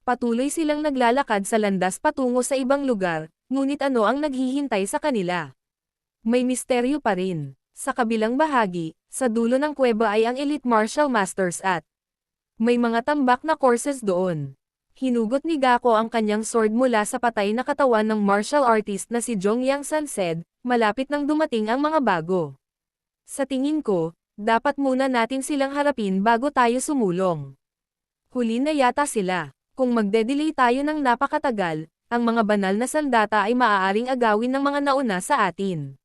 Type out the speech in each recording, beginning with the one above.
Patuloy silang naglalakad sa landas patungo sa ibang lugar, ngunit ano ang naghihintay sa kanila? May misteryo pa rin. Sa kabilang bahagi, sa dulo ng kuweba ay ang Elite Martial Masters at may mga tambak na courses doon. Hinugot ni Gako ang kanyang sword mula sa patay na katawan ng martial artist na si Jong Yang San said, malapit nang dumating ang mga bago. Sa tingin ko, dapat muna natin silang harapin bago tayo sumulong. Huli na yata sila. Kung magde-delay tayo ng napakatagal, ang mga banal na sandata ay maaaring agawin ng mga nauna sa atin.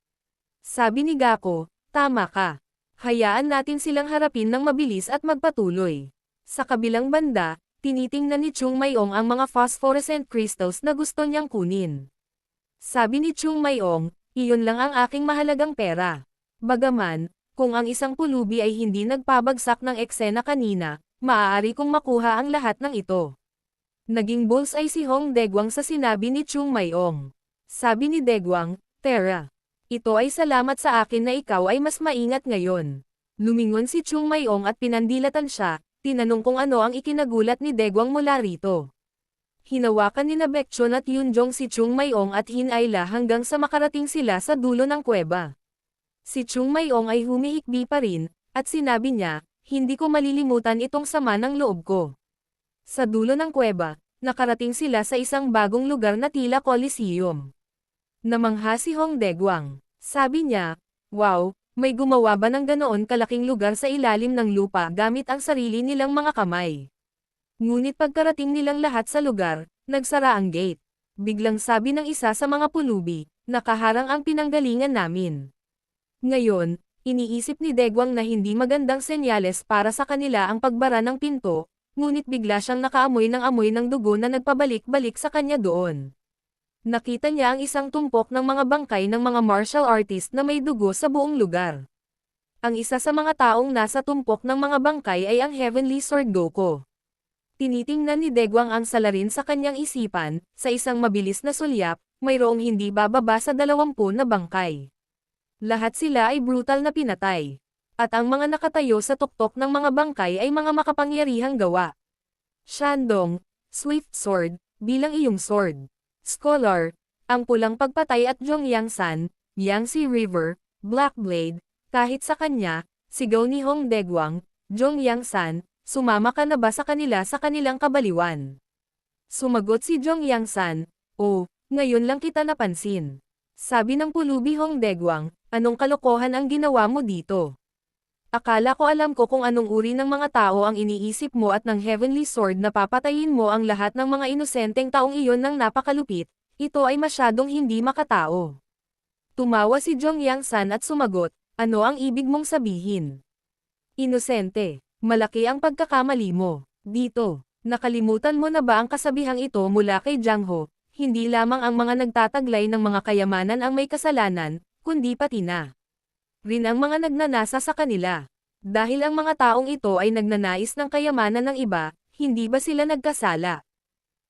Sabi ni Gako, tama ka. Hayaan natin silang harapin ng mabilis at magpatuloy. Sa kabilang banda, tinitingnan ni Chung Mayong ang mga phosphorescent crystals na gusto niyang kunin. Sabi ni Chung Mayong, iyon lang ang aking mahalagang pera. Bagaman, kung ang isang pulubi ay hindi nagpabagsak ng eksena kanina, maaari kong makuha ang lahat ng ito. Naging bullseye si Hong Daegwang sa sinabi ni Chung Mayong. Sabi ni Daegwang, Tera, ito ay salamat sa akin na ikaw ay mas maingat ngayon. Lumingon si Chung Mayong at pinandilatan siya, tinanong kung ano ang ikinagulat ni Daegwang mula rito. Hinawakan ni Baekchon at Yunjong si Chung Mayong at Hinayla hanggang sa makarating sila sa dulo ng kuweba. Si Chung Mayong ay humihikbi pa rin, at sinabi niya, hindi ko malilimutan itong sama ng loob ko. Sa dulo ng kuweba, nakarating sila sa isang bagong lugar na tila Coliseum. Namangha si Hong Daegwang. Sabi niya, wow, may gumawa ba ng ganoon kalaking lugar sa ilalim ng lupa gamit ang sarili nilang mga kamay. Ngunit pagkarating nilang lahat sa lugar, nagsara ang gate. Biglang sabi ng isa sa mga pulubi, nakaharang ang pinanggalingan namin. Ngayon, iniisip ni Daegwang na hindi magandang senyales para sa kanila ang pagbara ng pinto, ngunit bigla siyang nakaamoy ng amoy ng dugo na nagpabalik-balik sa kanya doon. Nakita niya ang isang tumpok ng mga bangkay ng mga martial artist na may dugo sa buong lugar. Ang isa sa mga taong nasa tumpok ng mga bangkay ay ang Heavenly Sword Goko. Tinitingnan ni Daegwang ang salarin sa kanyang isipan, sa isang mabilis na sulyap, mayroong hindi bababa sa 20 na bangkay. Lahat sila ay brutal na pinatay. At ang mga nakatayo sa tuktok ng mga bangkay ay mga makapangyarihang gawa. Shandong, Swift Sword, bilang iyong sword. Scholar, ang pulang pagpatay at Jongyang San, Yangtze River, Black Blade, kahit sa kanya, sigaw ni Hong Daegwang, Jongyang San, sumama ka na ba sa kanila sa kanilang kabaliwan? Sumagot si Jongyang San, oh, ngayon lang kita napansin. Sabi ng pulubi Hong Daegwang, anong kalokohan ang ginawa mo dito? Akala ko alam ko kung anong uri ng mga tao ang iniisip mo at ng Heavenly Sword na papatayin mo ang lahat ng mga inosenteng taong iyon ng napakalupit, ito ay masyadong hindi makatao. Tumawa si Jongyang San at sumagot, ano ang ibig mong sabihin? Inosente, malaki ang pagkakamali mo. Dito, nakalimutan mo na ba ang kasabihang ito mula kay Jang Ho, hindi lamang ang mga nagtataglay ng mga kayamanan ang may kasalanan, kundi pati na rin ang mga nagnanasa sa kanila. Dahil ang mga taong ito ay nagnanais ng kayamanan ng iba, hindi ba sila nagkasala?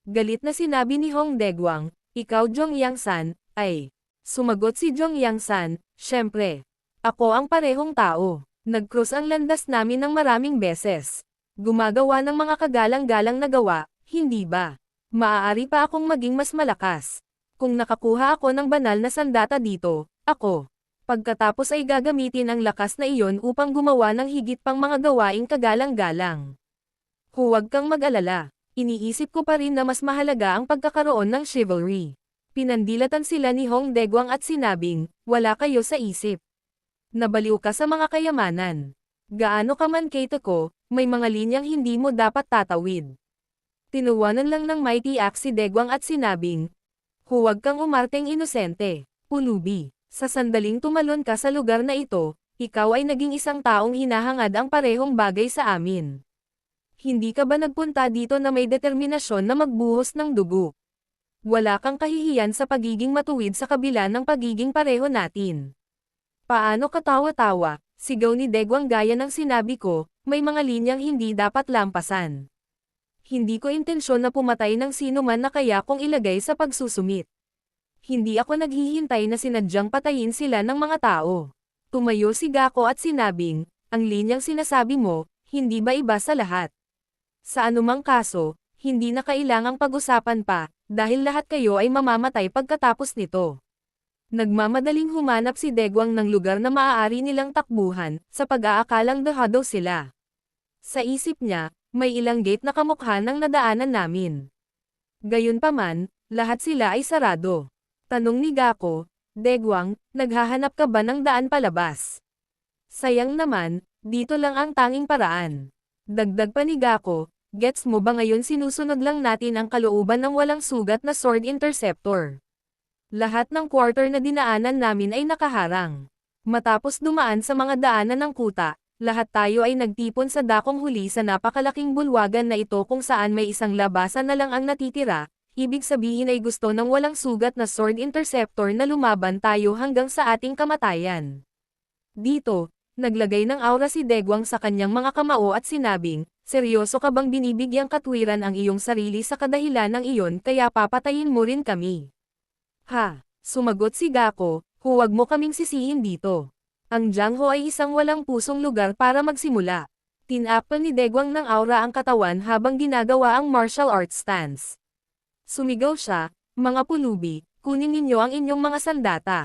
Galit na sinabi ni Hong Daegwang, ikaw Jongyang San, ay. Sumagot si Jongyang San, syempre. Ako ang parehong tao. Nag-cross ang landas namin ng maraming beses. Gumagawa ng mga kagalang-galang na gawa, hindi ba? Maaari pa akong maging mas malakas. Kung nakakuha ako ng banal na sandata dito, ako. Pagkatapos ay gagamitin ang lakas na iyon upang gumawa ng higit pang mga gawaing kagalang-galang. Huwag kang mag-alala. Iniisip ko pa rin na mas mahalaga ang pagkakaroon ng chivalry. Pinandilatan sila ni Hong Daegwang at sinabing, wala kayo sa isip. Nabaliw ka sa mga kayamanan. Gaano ka man kate ko, may mga linyang hindi mo dapat tatawid. Tinuwanan lang ng mighty axe si Daegwang at sinabing, huwag kang umarteng inosente, pulubi. Sa sandaling tumalon ka sa lugar na ito, ikaw ay naging isang taong hinahangad ang parehong bagay sa amin. Hindi ka ba nagpunta dito na may determinasyon na magbuhos ng dugo? Wala kang kahihiyan sa pagiging matuwid sa kabila ng pagiging pareho natin. Paano katawa-tawa, sigaw ni Daegwang gaya ng sinabi ko, may mga linyang hindi dapat lampasan. Hindi ko intensyon na pumatay ng sino man na kaya kong ilagay sa pagsusumit. Hindi ako naghihintay na sinadyang patayin sila ng mga tao. Tumayo si Gako at sinabing, ang linyang sinasabi mo, hindi ba iba sa lahat? Sa anumang kaso, hindi na kailangang pag-usapan pa, dahil lahat kayo ay mamamatay pagkatapos nito. Nagmamadaling humanap si Degwang ng lugar na maaari nilang takbuhan, sa pag-aakalang dehado sila. Sa isip niya, may ilang gate na kamukha ng nadaanan namin. Gayunpaman, lahat sila ay sarado. Tanong ni Gako, Degwang, naghahanap ka ba ng daan palabas? Sayang naman, dito lang ang tanging paraan. Dagdag pa ni Gako, gets mo ba ngayon sinusunod lang natin ang kalooban ng walang sugat na sword interceptor? Lahat ng quarter na dinaanan namin ay nakaharang. Matapos dumaan sa mga daanan ng kuta, lahat tayo ay nagtipon sa dakong huli sa napakalaking bulwagan na ito kung saan may isang labasan na lang ang natitira, ibig sabihin ay gusto ng walang sugat na sword interceptor na lumaban tayo hanggang sa ating kamatayan. Dito, naglagay ng aura si Degwang sa kanyang mga kamao at sinabing, seryoso ka bang binibigyang katwiran ang iyong sarili sa kadahilan ng iyon kaya papatayin mo rin kami? Ha, sumagot si Gako, huwag mo kaming sisihin dito. Ang Jiangho ay isang walang pusong lugar para magsimula. Tinakpan ni Degwang ng aura ang katawan habang ginagawa ang martial arts stance. Sumigaw siya, mga pulubi, kunin ninyo ang inyong mga sandata.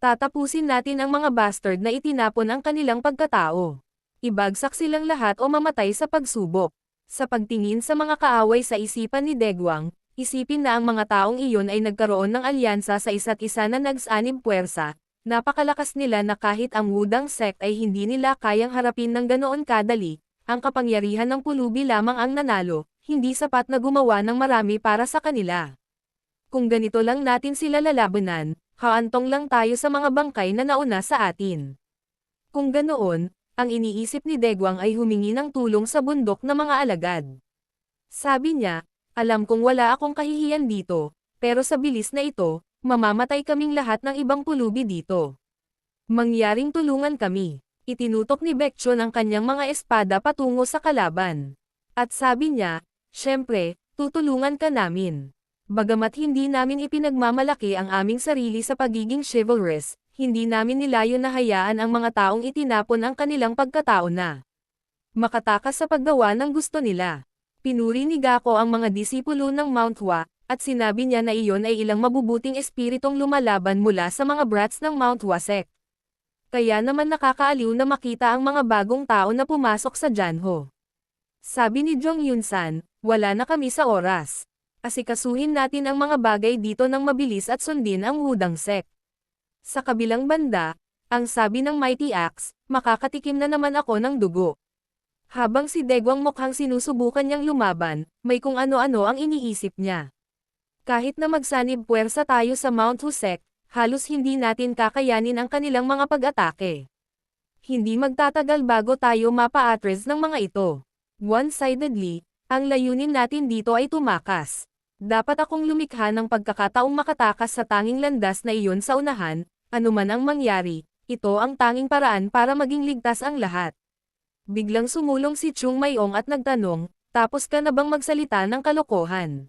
Tatapusin natin ang mga bastard na itinapon ang kanilang pagkatao. Ibagsak silang lahat o mamatay sa pagsubok. Sa pagtingin sa mga kaaway sa isipan ni Degwang, isipin na ang mga taong iyon ay nagkaroon ng alyansa sa isa't isa na nagsanib puwersa, napakalakas nila na kahit ang Wudang sect ay hindi nila kayang harapin ng ganoon kadali, ang kapangyarihan ng pulubi lamang ang nanalo, hindi sapat na gumawa ng marami para sa kanila. Kung ganito lang natin sila lalabanan, haantong lang tayo sa mga bangkay na nauna sa atin. Kung ganoon, ang iniisip ni Degwang ay humingi ng tulong sa bundok na mga alagad. Sabi niya, alam kong wala akong kahihiyan dito, pero sa bilis na ito, mamamatay kaming lahat ng ibang pulubi dito. Mangyaring tulungan kami. Itinutok ni Baekchun ang kanyang mga espada patungo sa kalaban. At sabi niya, syempre, tutulungan ka namin. Bagamat hindi namin ipinagmamalaki ang aming sarili sa pagiging chivalrous, hindi namin nilayon na hayaan ang mga taong itinapon ang kanilang pagkatao na makatakas sa paggawa ng gusto nila. Pinuri ni Gako ang mga disipulo ng Mount Hua, at sinabi niya na iyon ay ilang mabubuting espiritong lumalaban mula sa mga brats ng Mount Hua sect. Kaya naman nakakaaliw na makita ang mga bagong tao na pumasok sa Jiangho. Sabi ni Jong Yunsan, wala na kami sa oras. Asikasuhin natin ang mga bagay dito ng mabilis at sundin ang Wudang sect. Sa kabilang banda, ang sabi ng Mighty Axe, makakatikim na naman ako ng dugo. Habang si Degwang mukhang sinusubukan niyang lumaban, may kung ano-ano ang iniisip niya. Kahit na magsanib puwersa tayo sa Mount Husek, halos hindi natin kakayanin ang kanilang mga pag-atake. Hindi magtatagal bago tayo mapa-address ng mga ito. One-sidedly, ang layunin natin dito ay tumakas. Dapat akong lumikha ng pagkakataong makatakas sa tanging landas na iyon sa unahan, anuman ang mangyari, ito ang tanging paraan para maging ligtas ang lahat. Biglang sumulong si Chung Mayong at nagtanong, tapos ka na bang magsalita ng kalokohan?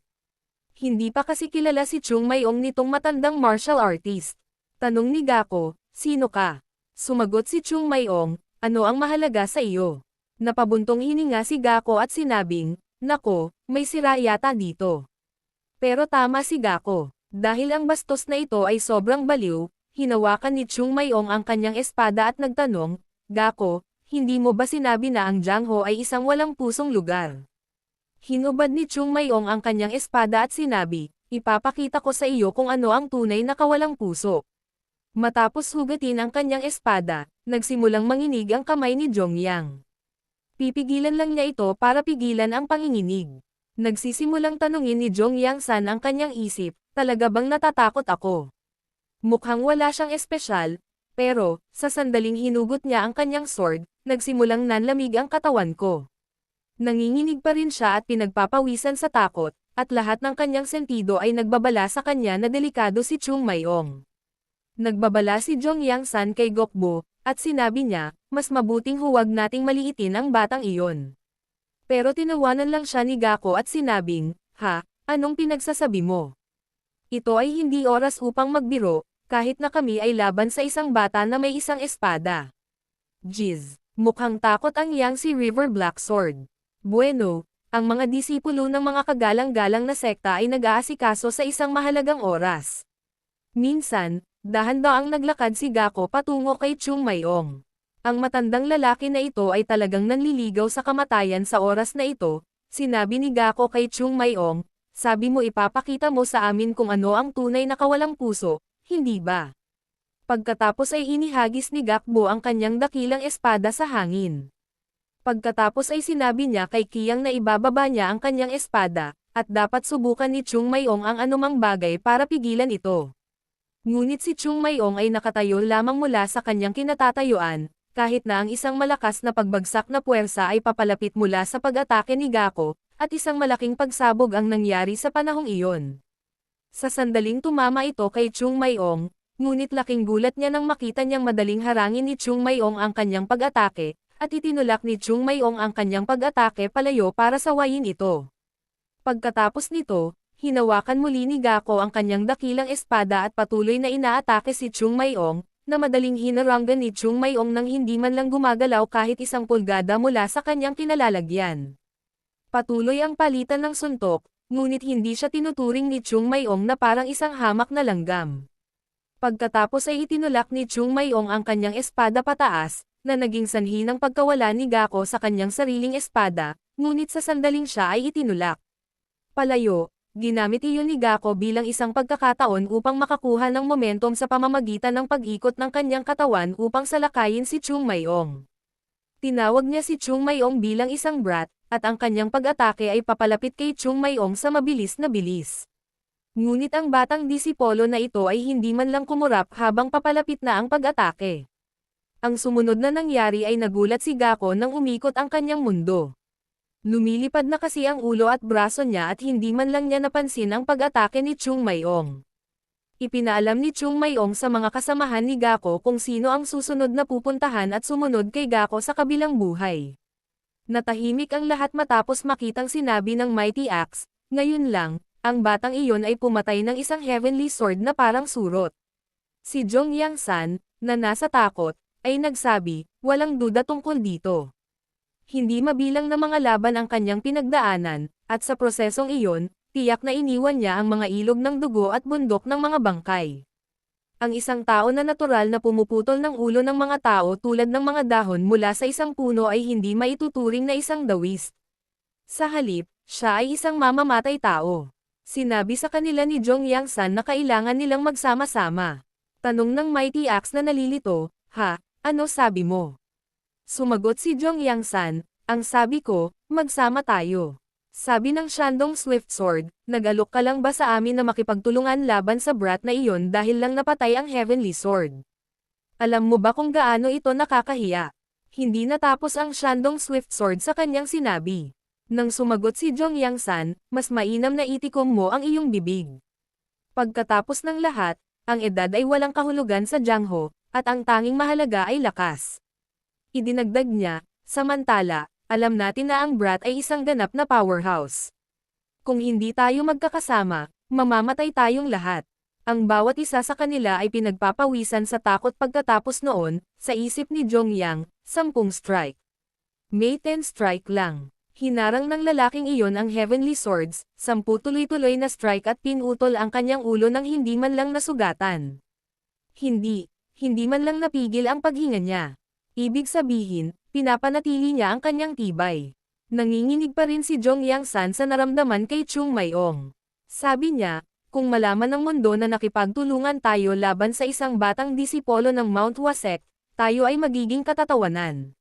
Hindi pa kasi kilala si Chung Mayong nitong matandang martial artist. Tanong ni Gako, sino ka? Sumagot si Chung Mayong, ano ang mahalaga sa iyo? Napabuntong hininga si Gako at sinabing, nako, may sira yata dito. Pero tama si Gako, dahil ang bastos na ito ay sobrang baliw, hinawakan ni Chung Mayong ang kanyang espada at nagtanong, Gako, hindi mo ba sinabi na ang Jiangho ay isang walang pusong lugar? Hinubad ni Chung Mayong ang kanyang espada at sinabi, ipapakita ko sa iyo kung ano ang tunay na kawalang puso. Matapos hugatin ang kanyang espada, nagsimulang manginig ang kamay ni Zhongyang. Pipigilan lang niya ito para pigilan ang panginginig. Nagsisimulang tanungin ni Zhongyang San ang kanyang isip, talaga bang natatakot ako? Mukhang wala siyang espesyal, pero, sa sandaling hinugot niya ang kanyang sword, nagsimulang nanlamig ang katawan ko. Nanginginig pa rin siya at pinagpapawisan sa takot, at lahat ng kanyang sentido ay nagbabala sa kanya na delikado si Chung Mayong. Nagbabala si Zhongyang San kay Gokbo, at sinabi niya, mas mabuting huwag nating maliitin ang batang iyon. Pero tinawanan lang siya ni Gako at sinabing, ha, anong pinagsasabi mo? Ito ay hindi oras upang magbiro, kahit na kami ay laban sa isang bata na may isang espada. Jiz, mukhang takot ang Yangtze River Black Sword. Bueno, Ang mga disipulo ng mga kagalang-galang na sekta ay nag-aasikaso sa isang mahalagang oras. Minsan, dahan-daang naglakad si Gako patungo kay Chung Mayong. Ang matandang lalaki na ito ay talagang nanliligaw sa kamatayan sa oras na ito, sinabi ni Gako kay Chung Mayong, sabi mo ipapakita mo sa amin kung ano ang tunay na kawalang puso, hindi ba? Pagkatapos ay inihagis ni Gakbo ang kanyang dakilang espada sa hangin. Pagkatapos ay sinabi niya kay Kiyang na ibababa niya ang kanyang espada, at dapat subukan ni Chung Mayong ang anumang bagay para pigilan ito. Ngunit si Chung Mayong ay nakatayo lamang mula sa kanyang kinatatayuan, kahit na ang isang malakas na pagbagsak na puwersa ay papalapit mula sa pag-atake ni Gako, at isang malaking pagsabog ang nangyari sa panahong iyon. Sa sandaling tumama ito kay Chung Mayong, ngunit laking gulat niya nang makita niyang madaling harangin ni Chung Mayong ang kanyang pag-atake, at itinulak ni Chung Mayong ang kanyang pag-atake palayo para sawayin ito. Pagkatapos nito, hinawakan muli ni Gako ang kanyang dakilang espada at patuloy na inaatake si Chung Mayong, na madaling hinaranggan ni Chung Mayong nang hindi man lang gumagalaw kahit isang pulgada mula sa kanyang kinalalagyan. Patuloy ang palitan ng suntok, ngunit hindi siya tinuturing ni Chung Mayong na parang isang hamak na langgam. Pagkatapos ay itinulak ni Chung Mayong ang kanyang espada pataas, na naging sanhi ng pagkawala ni Gako sa kanyang sariling espada, ngunit sa sandaling siya ay itinulak palayo. Ginamit iyon ni Gako bilang isang pagkakataon upang makakuha ng momentum sa pamamagitan ng pag-ikot ng kanyang katawan upang salakayin si Chung Mayong. Tinawag niya si Chung Mayong bilang isang brat, at ang kanyang pag-atake ay papalapit kay Chung Mayong sa mabilis na bilis. Ngunit ang batang disipolo na ito ay hindi man lang kumurap habang papalapit na ang pag-atake. Ang sumunod na nangyari ay nagulat si Gako nang umikot ang kanyang mundo. Lumilipad na kasi ang ulo at braso niya at hindi man lang niya napansin ang pag-atake ni Chung Mayong. Ipinaalam ni Chung Mayong sa mga kasamahan ni Gako kung sino ang susunod na pupuntahan at sumunod kay Gako sa kabilang buhay. Natahimik ang lahat matapos makitang sinabi ng Mighty Axe, ngayon lang, ang batang iyon ay pumatay ng isang heavenly sword na parang surot. Si Zhong Yangsan, na nasa takot, ay nagsabi, walang duda tungkol dito. Hindi mabilang na mga laban ang kanyang pinagdaanan, at sa prosesong iyon, tiyak na iniwan niya ang mga ilog ng dugo at bundok ng mga bangkay. Ang isang tao na natural na pumuputol ng ulo ng mga tao tulad ng mga dahon mula sa isang puno ay hindi maituturing na isang dawis. Sa halip, siya ay isang mamamatay tao. Sinabi sa kanila ni Zhong Yangsan na kailangan nilang magsama-sama. Tanong ng Mighty Axe na nalilito, ha? Ano sabi mo? Sumagot si Zhong Yangsan, ang sabi ko, magsama tayo. Sabi ng Shandong Swift Sword, nag-alok ka lang ba sa amin na makipagtulungan laban sa brat na iyon dahil lang napatay ang Heavenly Sword? Alam mo ba kung gaano ito nakakahiya? Hindi natapos ang Shandong Swift Sword sa kanyang sinabi. Nang sumagot si Zhong Yangsan, mas mainam na itikom mo ang iyong bibig. Pagkatapos ng lahat, ang edad ay walang kahulugan sa Jiangho, at ang tanging mahalaga ay lakas. Idinagdag niya, samantala, alam natin na ang brat ay isang ganap na powerhouse. Kung hindi tayo magkakasama, mamamatay tayong lahat. Ang bawat isa sa kanila ay pinagpapawisan sa takot pagkatapos noon, sa isip ni Zhong Yang, 10 strike. May 10 strike lang. Hinarang ng lalaking iyon ang Heavenly Swords, 10 tuloy-tuloy na strike at pinutol ang kanyang ulo nang hindi man lang nasugatan. Hindi man lang napigil ang paghinga niya. Ibig sabihin, pinapanatili niya ang kanyang tibay. Nanginginig pa rin si Zhong Yangsan sa naramdaman kay Chung Mayong. Sabi niya, kung malaman ng mundo na nakipagtulungan tayo laban sa isang batang disipolo ng Mount Wasek, tayo ay magiging katatawanan.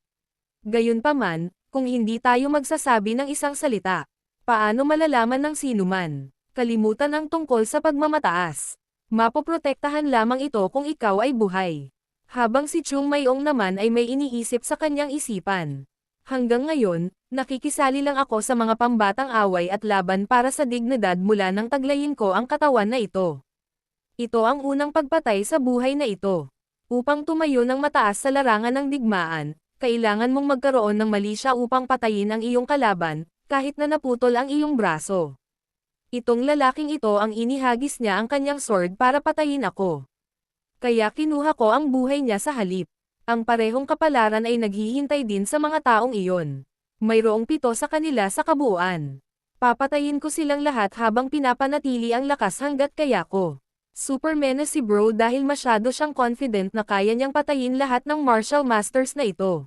Gayunpaman, kung hindi tayo magsasabi ng isang salita, paano malalaman ng sinuman? Kalimutan ang tungkol sa pagmamataas. Mapoprotektahan lamang ito kung ikaw ay buhay. Habang si Chung Mayong naman ay may iniisip sa kanyang isipan. Hanggang ngayon, nakikisali lang ako sa mga pambatang away at laban para sa dignidad mula nang taglayin ko ang katawan na ito. Ito ang unang pagpatay sa buhay na ito. Upang tumayo ng mataas sa larangan ng digmaan, kailangan mong magkaroon ng mali siya upang patayin ang iyong kalaban, kahit na naputol ang iyong braso. Itong lalaking ito ang inihagis niya ang kanyang sword para patayin ako. Kaya kinuha ko ang buhay niya sa halip. Ang parehong kapalaran ay naghihintay din sa mga taong iyon. Mayroong 7 sa kanila sa kabuuan. Papatayin ko silang lahat habang pinapanatili ang lakas hanggat kaya ko. Superman na si bro dahil masyado siyang confident na kaya niyang patayin lahat ng martial masters na ito.